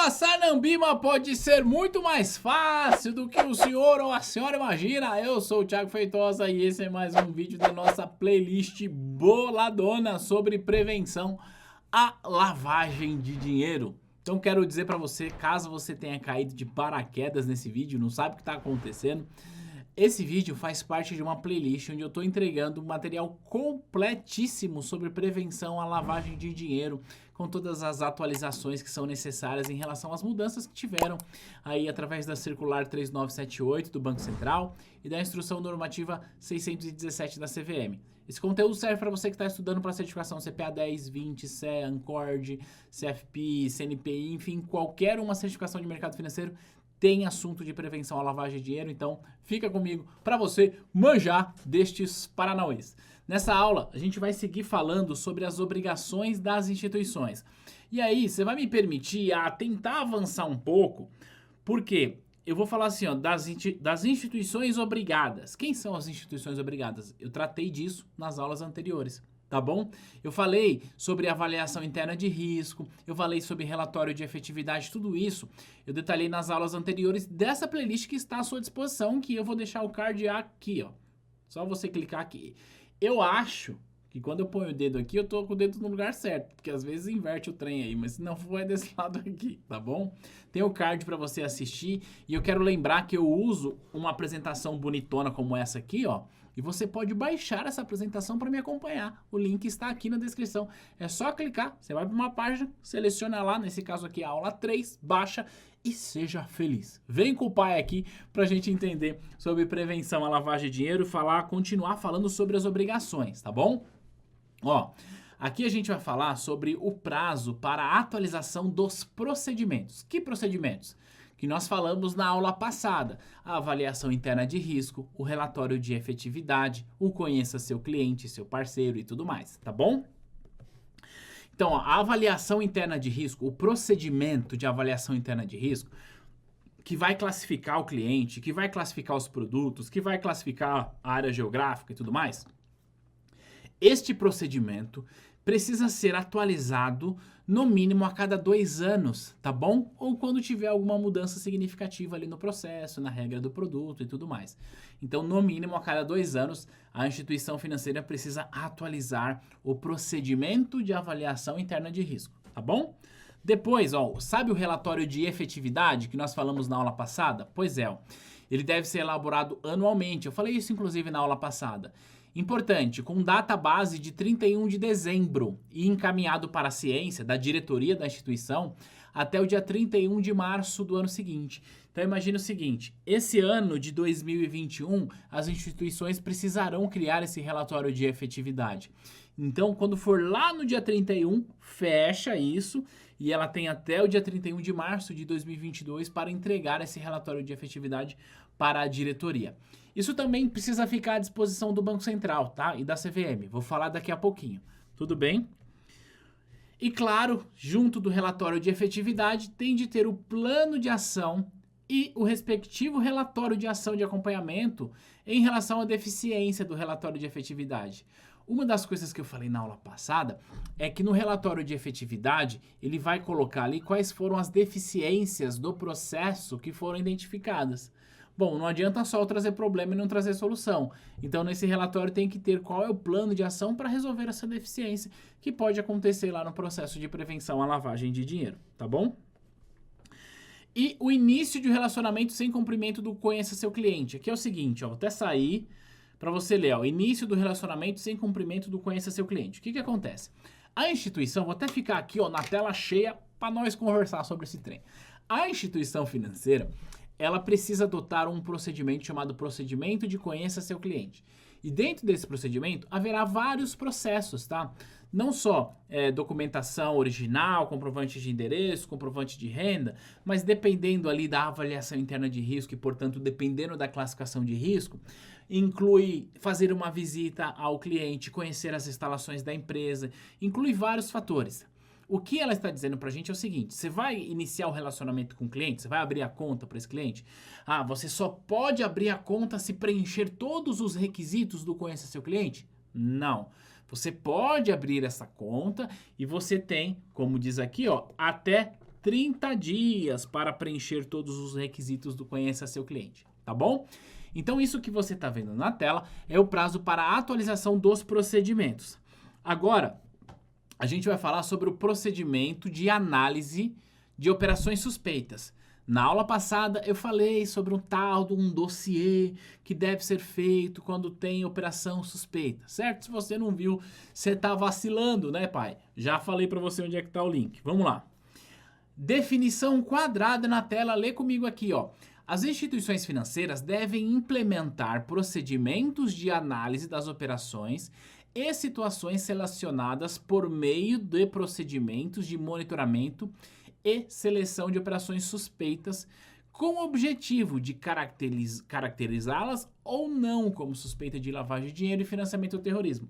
A Sarnambima pode ser muito mais fácil do que o senhor ou a senhora imagina. Eu sou o Thiago Feitosa e esse é mais um vídeo da nossa playlist boladona sobre prevenção à lavagem de dinheiro. Então quero dizer pra você, caso você tenha caído de paraquedas nesse vídeo, não sabe o que tá acontecendo, esse vídeo faz parte de uma playlist onde eu estou entregando um material completíssimo sobre prevenção à lavagem de dinheiro, com todas as atualizações que são necessárias em relação às mudanças que tiveram aí através da circular 3978 do Banco Central e da instrução normativa 617 da CVM. Esse conteúdo serve para você que está estudando para a certificação CPA 10, 20, CE, ANCORD, CFP, CNPI, enfim, qualquer uma certificação de mercado financeiro tem assunto de prevenção à lavagem de dinheiro, então fica comigo para você manjar destes paranauês. Nessa aula, a gente vai seguir falando sobre as obrigações das instituições. E aí, você vai me permitir tentar avançar um pouco, porque eu vou falar assim, ó, das instituições obrigadas. Quem são as instituições obrigadas? Eu tratei disso nas aulas anteriores. Tá bom? Eu falei sobre avaliação interna de risco, eu falei sobre relatório de efetividade, tudo isso eu detalhei nas aulas anteriores dessa playlist que está à sua disposição, que eu vou deixar o card aqui, ó. Só você clicar aqui. Eu acho que quando eu ponho o dedo aqui, eu tô com o dedo no lugar certo, porque às vezes inverte o trem aí, mas se não for é desse lado aqui, tá bom? Tem o card para você assistir e eu quero lembrar que eu uso uma apresentação bonitona como essa aqui, ó. E você pode baixar essa apresentação para me acompanhar. O link está aqui na descrição. É só clicar, você vai para uma página, seleciona lá, nesse caso aqui a aula 3, baixa e seja feliz. Vem com o pai aqui para a gente entender sobre prevenção à lavagem de dinheiro e continuar falando sobre as obrigações, tá bom? Ó, aqui a gente vai falar sobre o prazo para a atualização dos procedimentos. Que procedimentos? Que nós falamos na aula passada, a avaliação interna de risco, o relatório de efetividade, o conheça seu cliente, seu parceiro e tudo mais, tá bom? Então, ó, a avaliação interna de risco, o procedimento de avaliação interna de risco, que vai classificar o cliente, que vai classificar os produtos, que vai classificar a área geográfica e tudo mais, este procedimento precisa ser atualizado no mínimo a cada 2 anos, tá bom? Ou quando tiver alguma mudança significativa ali no processo, na regra do produto e tudo mais. Então, no mínimo a cada 2 anos, a instituição financeira precisa atualizar o procedimento de avaliação interna de risco, tá bom? Depois, ó, sabe o relatório de efetividade que nós falamos na aula passada? Pois é, ó, ele deve ser elaborado anualmente. Eu falei isso inclusive na aula passada. Importante, com data base de 31 de dezembro e encaminhado para a ciência da diretoria da instituição até o dia 31 de março do ano seguinte. Então imagine o seguinte, esse ano de 2021 as instituições precisarão criar esse relatório de efetividade. Então quando for lá no dia 31, fecha isso e ela tem até o dia 31 de março de 2022 para entregar esse relatório de efetividade para a diretoria. Isso também precisa ficar à disposição do Banco Central, tá? E da CVM. Vou falar daqui a pouquinho. Tudo bem? E claro, junto do relatório de efetividade, tem de ter o plano de ação e o respectivo relatório de ação de acompanhamento em relação à deficiência do relatório de efetividade. Uma das coisas que eu falei na aula passada é que no relatório de efetividade ele vai colocar ali quais foram as deficiências do processo que foram identificadas. Bom, não adianta só trazer problema e não trazer solução. Então, nesse relatório tem que ter qual é o plano de ação para resolver essa deficiência que pode acontecer lá no processo de prevenção à lavagem de dinheiro, tá bom? E o início de relacionamento sem cumprimento do conheça seu cliente. Aqui é o seguinte, ó, vou até sair para você ler, ó, início do relacionamento sem cumprimento do conheça seu cliente. O que acontece? A instituição, vou até ficar aqui, ó, na tela cheia para nós conversar sobre esse trem. A instituição financeira, ela precisa adotar um procedimento chamado procedimento de conheça seu cliente. E dentro desse procedimento haverá vários processos, tá? Não só documentação original, comprovante de endereço, comprovante de renda, mas dependendo ali da avaliação interna de risco e, portanto, dependendo da classificação de risco, inclui fazer uma visita ao cliente, conhecer as instalações da empresa, inclui vários fatores. O que ela está dizendo pra gente é o seguinte, você vai iniciar o relacionamento com o cliente, você vai abrir a conta para esse cliente? Ah, você só pode abrir a conta se preencher todos os requisitos do Conheça Seu Cliente? Não. Você pode abrir essa conta e você tem, como diz aqui, ó, até 30 dias para preencher todos os requisitos do Conheça Seu Cliente, tá bom? Então isso que você está vendo na tela é o prazo para a atualização dos procedimentos. Agora, a gente vai falar sobre o procedimento de análise de operações suspeitas. Na aula passada eu falei sobre um tal de um dossiê que deve ser feito quando tem operação suspeita, certo? Se você não viu, você tá vacilando, né, pai? Já falei para você onde é que tá o link. Vamos lá. Definição quadrada na tela, lê comigo aqui, ó. As instituições financeiras devem implementar procedimentos de análise das operações e situações relacionadas por meio de procedimentos de monitoramento e seleção de operações suspeitas com o objetivo de caracterizá-las ou não como suspeita de lavagem de dinheiro e financiamento do terrorismo.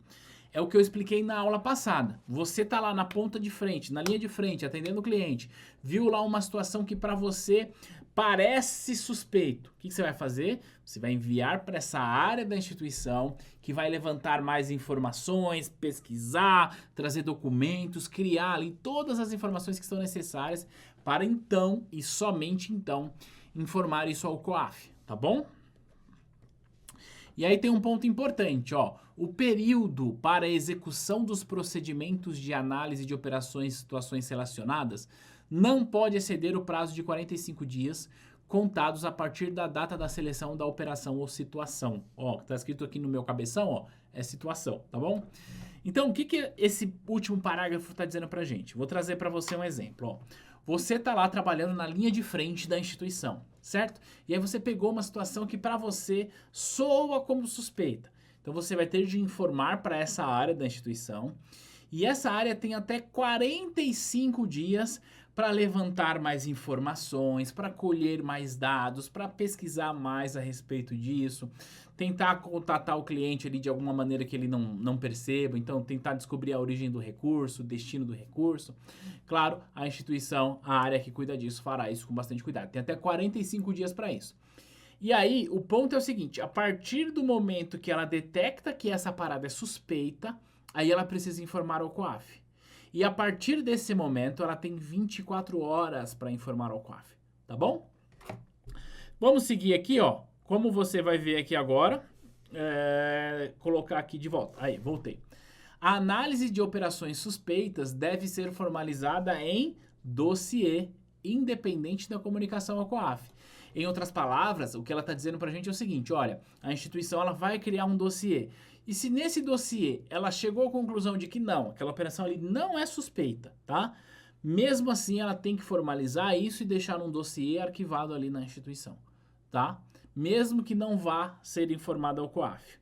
É o que eu expliquei na aula passada. Você tá lá na ponta de frente, na linha de frente, atendendo o cliente, viu lá uma situação que para você parece suspeito. O que você vai fazer? Você vai enviar para essa área da instituição que vai levantar mais informações, pesquisar, trazer documentos, criar ali todas as informações que são necessárias para então e somente então informar isso ao COAF, tá bom? E aí tem um ponto importante, ó. O período para a execução dos procedimentos de análise de operações e situações relacionadas não pode exceder o prazo de 45 dias contados a partir da data da seleção da operação ou situação. Ó, tá escrito aqui no meu cabeção, ó, é situação, tá bom? Então, o que esse último parágrafo tá dizendo pra gente? Vou trazer pra você um exemplo, ó. Você tá lá trabalhando na linha de frente da instituição, certo? E aí você pegou uma situação que para você soa como suspeita. Então você vai ter de informar para essa área da instituição e essa área tem até 45 dias para levantar mais informações, para colher mais dados, para pesquisar mais a respeito disso, tentar contatar o cliente ali de alguma maneira que ele não perceba, então tentar descobrir a origem do recurso, o destino do recurso. Claro, a instituição, a área que cuida disso, fará isso com bastante cuidado. Tem até 45 dias para isso. E aí, o ponto é o seguinte, a partir do momento que ela detecta que essa parada é suspeita, aí ela precisa informar ao COAF. E a partir desse momento, ela tem 24 horas para informar ao COAF, tá bom? Vamos seguir aqui, ó. Como você vai ver aqui agora, colocar aqui de volta. Aí, voltei. A análise de operações suspeitas deve ser formalizada em dossiê, independente da comunicação ao COAF. Em outras palavras, o que ela está dizendo para a gente é o seguinte, olha, a instituição ela vai criar um dossiê. E se nesse dossiê ela chegou à conclusão de que não, aquela operação ali não é suspeita, tá? Mesmo assim, ela tem que formalizar isso e deixar um dossiê arquivado ali na instituição, tá? Mesmo que não vá ser informada ao COAF.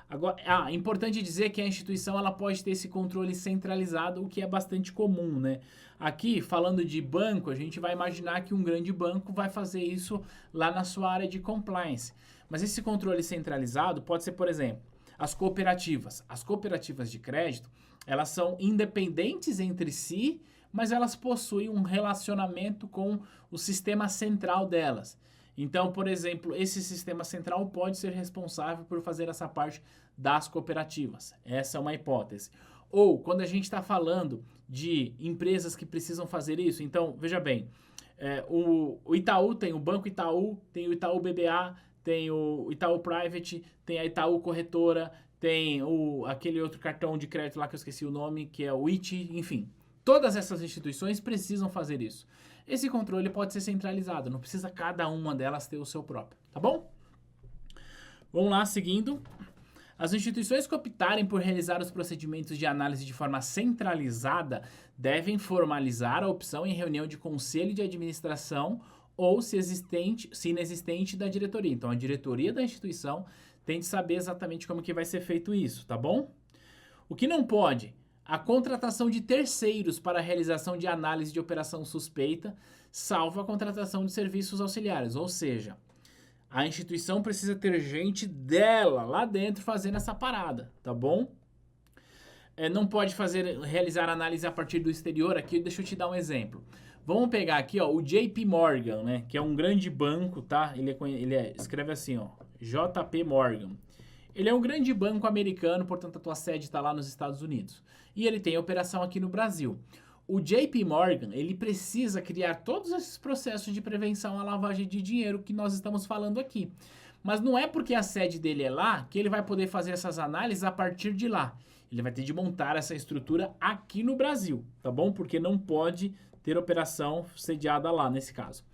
Agora, é importante dizer que a instituição ela pode ter esse controle centralizado, o que é bastante comum, né? Aqui, falando de banco, a gente vai imaginar que um grande banco vai fazer isso lá na sua área de compliance. Mas esse controle centralizado pode ser, por exemplo, as cooperativas. As cooperativas de crédito, elas são independentes entre si, mas elas possuem um relacionamento com o sistema central delas. Então, por exemplo, esse sistema central pode ser responsável por fazer essa parte das cooperativas. Essa é uma hipótese. Ou, quando a gente está falando de empresas que precisam fazer isso, então, veja bem, o Itaú tem o Banco Itaú, tem o Itaú BBA, tem o Itaú Private, tem a Itaú Corretora, tem aquele outro cartão de crédito lá que eu esqueci o nome, que é o iti, enfim. Todas essas instituições precisam fazer isso. Esse controle pode ser centralizado, não precisa cada uma delas ter o seu próprio, tá bom? Vamos lá, seguindo. As instituições que optarem por realizar os procedimentos de análise de forma centralizada devem formalizar a opção em reunião de conselho de administração ou, se inexistente, da diretoria. Então, a diretoria da instituição tem de saber exatamente como que vai ser feito isso, tá bom? O que não pode? A contratação de terceiros para a realização de análise de operação suspeita, salvo a contratação de serviços auxiliares. Ou seja, a instituição precisa ter gente dela lá dentro fazendo essa parada, tá bom? Não pode realizar análise a partir do exterior. Aqui, deixa eu te dar um exemplo. Vamos pegar aqui, ó, o JP Morgan, né? Que é um grande banco, tá? Escreve assim, ó, JP Morgan. Ele é um grande banco americano, portanto a tua sede está lá nos Estados Unidos. E ele tem operação aqui no Brasil. o JP Morgan, ele precisa criar todos esses processos de prevenção à lavagem de dinheiro que nós estamos falando aqui. Mas não é porque a sede dele é lá que ele vai poder fazer essas análises a partir de lá. Ele vai ter de montar essa estrutura aqui no Brasil, tá bom? Porque não pode ter operação sediada lá nesse caso.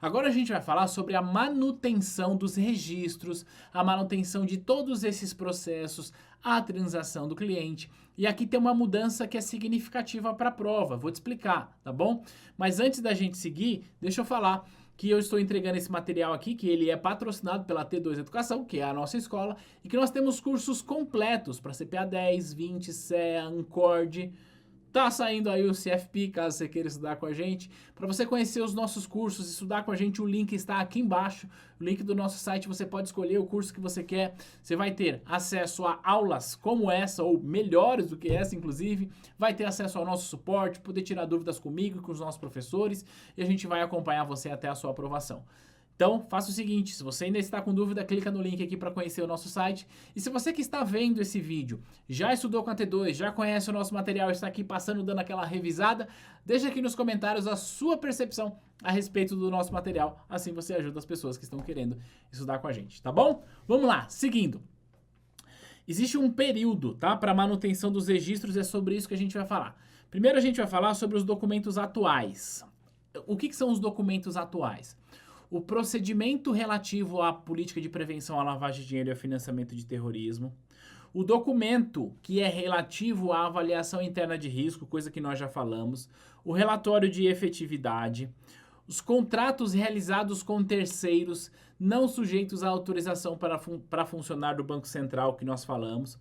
Agora a gente vai falar sobre a manutenção dos registros, a manutenção de todos esses processos, a transação do cliente. E aqui tem uma mudança que é significativa para a prova, vou te explicar, tá bom? Mas antes da gente seguir, deixa eu falar que eu estou entregando esse material aqui, que ele é patrocinado pela T2 Educação, que é a nossa escola, e que nós temos cursos completos para CPA 10, 20, CEA, Ancord. Tá saindo aí o CFP, caso você queira estudar com a gente. Para você conhecer os nossos cursos, estudar com a gente, o link está aqui embaixo. O link do nosso site, você pode escolher o curso que você quer. Você vai ter acesso a aulas como essa, ou melhores do que essa, inclusive. Vai ter acesso ao nosso suporte, poder tirar dúvidas comigo e com os nossos professores. E a gente vai acompanhar você até a sua aprovação. Então, faça o seguinte, se você ainda está com dúvida, clica no link aqui para conhecer o nosso site. E se você que está vendo esse vídeo já estudou com a T2, já conhece o nosso material, está aqui passando, dando aquela revisada, deixa aqui nos comentários a sua percepção a respeito do nosso material. Assim você ajuda as pessoas que estão querendo estudar com a gente, tá bom? Vamos lá, seguindo. Existe um período, tá, para manutenção dos registros, é sobre isso que a gente vai falar. Primeiro a gente vai falar sobre os documentos atuais. O que são os documentos atuais? O procedimento relativo à política de prevenção à lavagem de dinheiro e ao financiamento de terrorismo. O documento que é relativo à avaliação interna de risco, coisa que nós já falamos. O relatório de efetividade. Os contratos realizados com terceiros não sujeitos à autorização para funcionar do Banco Central, que nós falamos.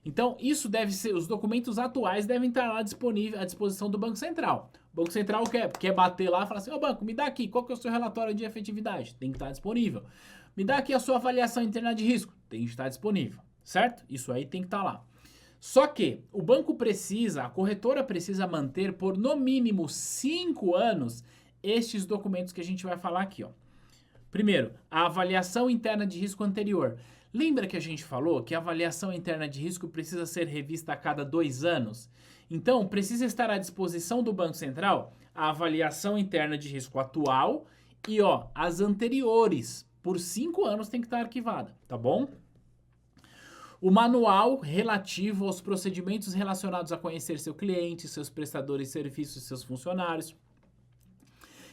Então, isso deve ser, os documentos atuais devem estar lá disponíveis à disposição do Banco Central. O Banco Central quer bater lá e falar assim, ô banco, me dá aqui, qual que é o seu relatório de efetividade? Tem que estar disponível. Me dá aqui a sua avaliação interna de risco? Tem que estar disponível, certo? Isso aí tem que estar lá. Só que o banco precisa, a corretora precisa manter por no mínimo 5 anos estes documentos que a gente vai falar aqui, ó. Primeiro, a avaliação interna de risco anterior. Lembra que a gente falou que a avaliação interna de risco precisa ser revista a cada 2 anos? Então, precisa estar à disposição do Banco Central a avaliação interna de risco atual e, ó, as anteriores. Por 5 anos tem que estar arquivada, tá bom? O manual relativo aos procedimentos relacionados a conhecer seu cliente, seus prestadores de serviços e seus funcionários.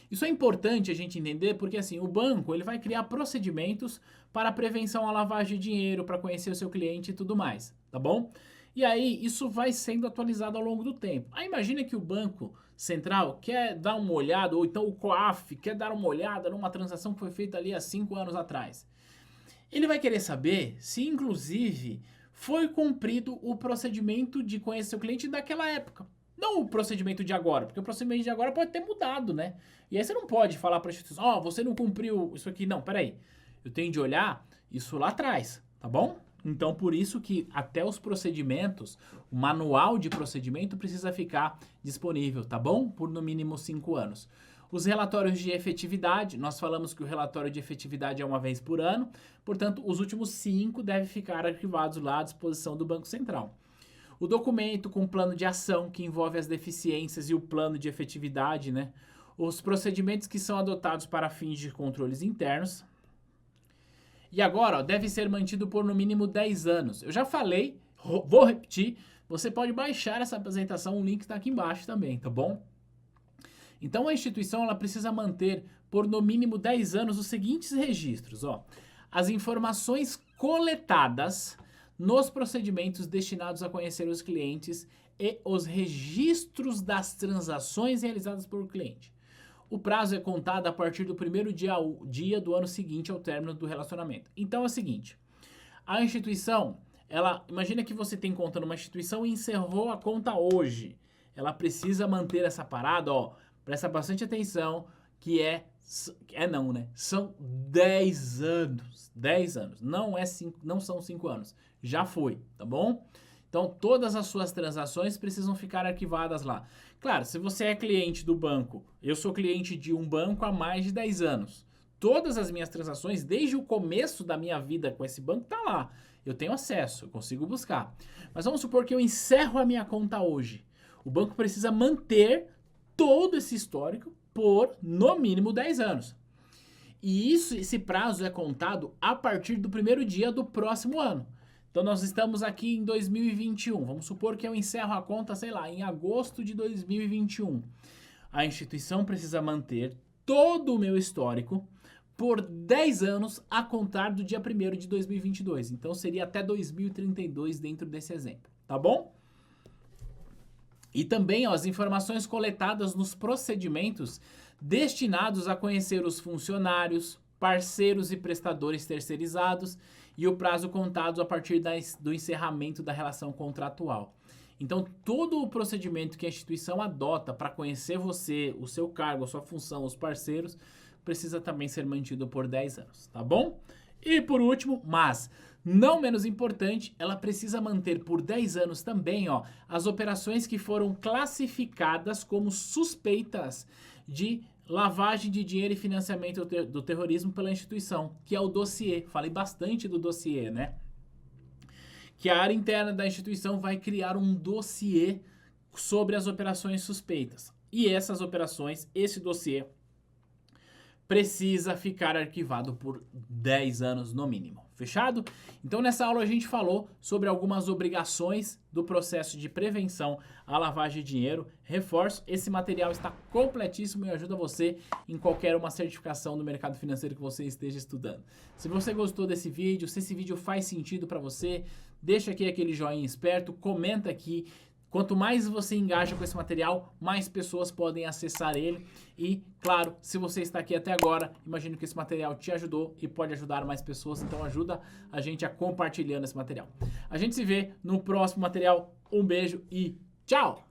Isso é importante a gente entender porque assim, o banco ele vai criar procedimentos para prevenção à lavagem de dinheiro, para conhecer o seu cliente e tudo mais, tá bom? E aí isso vai sendo atualizado ao longo do tempo. Aí imagina que o Banco Central quer dar uma olhada, ou então o COAF quer dar uma olhada numa transação que foi feita ali há 5 anos atrás. Ele vai querer saber se inclusive foi cumprido o procedimento de conhecer o cliente daquela época. Não o procedimento de agora, porque o procedimento de agora pode ter mudado, né? E aí você não pode falar para a instituição, ó, você não cumpriu isso aqui. Não, peraí. Eu tenho de olhar isso lá atrás, tá bom? Então, por isso que até os procedimentos, o manual de procedimento precisa ficar disponível, tá bom? Por no mínimo 5 anos. Os relatórios de efetividade, nós falamos que o relatório de efetividade é uma vez por ano, portanto, os últimos 5 devem ficar arquivados lá à disposição do Banco Central. O documento com plano de ação, que envolve as deficiências e o plano de efetividade, né? Os procedimentos que são adotados para fins de controles internos. E agora, ó, deve ser mantido por no mínimo 10 anos. Eu já falei, vou repetir, você pode baixar essa apresentação, o link está aqui embaixo também, tá bom? Então a instituição ela precisa manter por no mínimo 10 anos os seguintes registros, ó. As informações coletadas nos procedimentos destinados a conhecer os clientes e os registros das transações realizadas por cliente. O prazo é contado a partir do primeiro dia do ano seguinte ao término do relacionamento. Então é o seguinte, a instituição, imagina que você tem conta numa instituição e encerrou a conta hoje. Ela precisa manter essa parada, ó, presta bastante atenção, que são 10 anos, 10 anos, não são 5 anos, já foi, tá bom? Então, todas as suas transações precisam ficar arquivadas lá. Claro, se você é cliente do banco, eu sou cliente de um banco há mais de 10 anos. Todas as minhas transações, desde o começo da minha vida com esse banco, tá lá. Eu tenho acesso, eu consigo buscar. Mas vamos supor que eu encerro a minha conta hoje. O banco precisa manter todo esse histórico por, no mínimo, 10 anos. E esse prazo é contado a partir do primeiro dia do próximo ano. Então nós estamos aqui em 2021. Vamos supor que eu encerro a conta, sei lá, em agosto de 2021. A instituição precisa manter todo o meu histórico por 10 anos a contar do dia 1º de 2022. Então seria até 2032 dentro desse exemplo, tá bom? E também ó, as informações coletadas nos procedimentos destinados a conhecer os funcionários, parceiros e prestadores terceirizados e o prazo contado a partir do encerramento da relação contratual. Então, todo o procedimento que a instituição adota para conhecer você, o seu cargo, a sua função, os parceiros, precisa também ser mantido por 10 anos, tá bom? E por último, mas não menos importante, ela precisa manter por 10 anos também ó, as operações que foram classificadas como suspeitas de lavagem de dinheiro e financiamento do terrorismo pela instituição, que é o dossiê. Falei bastante do dossiê, né? Que a área interna da instituição vai criar um dossiê sobre as operações suspeitas. E essas operações, esse dossiê, precisa ficar arquivado por 10 anos no mínimo. Fechado? Então nessa aula a gente falou sobre algumas obrigações do processo de prevenção à lavagem de dinheiro. Reforço, esse material está completíssimo e ajuda você em qualquer uma certificação do mercado financeiro que você esteja estudando. Se você gostou desse vídeo, se esse vídeo faz sentido para você, deixa aqui aquele joinha esperto, comenta aqui. Quanto mais você engaja com esse material, mais pessoas podem acessar ele. E, claro, se você está aqui até agora, imagino que esse material te ajudou e pode ajudar mais pessoas. Então ajuda a gente a compartilhando esse material. A gente se vê no próximo material. Um beijo e tchau!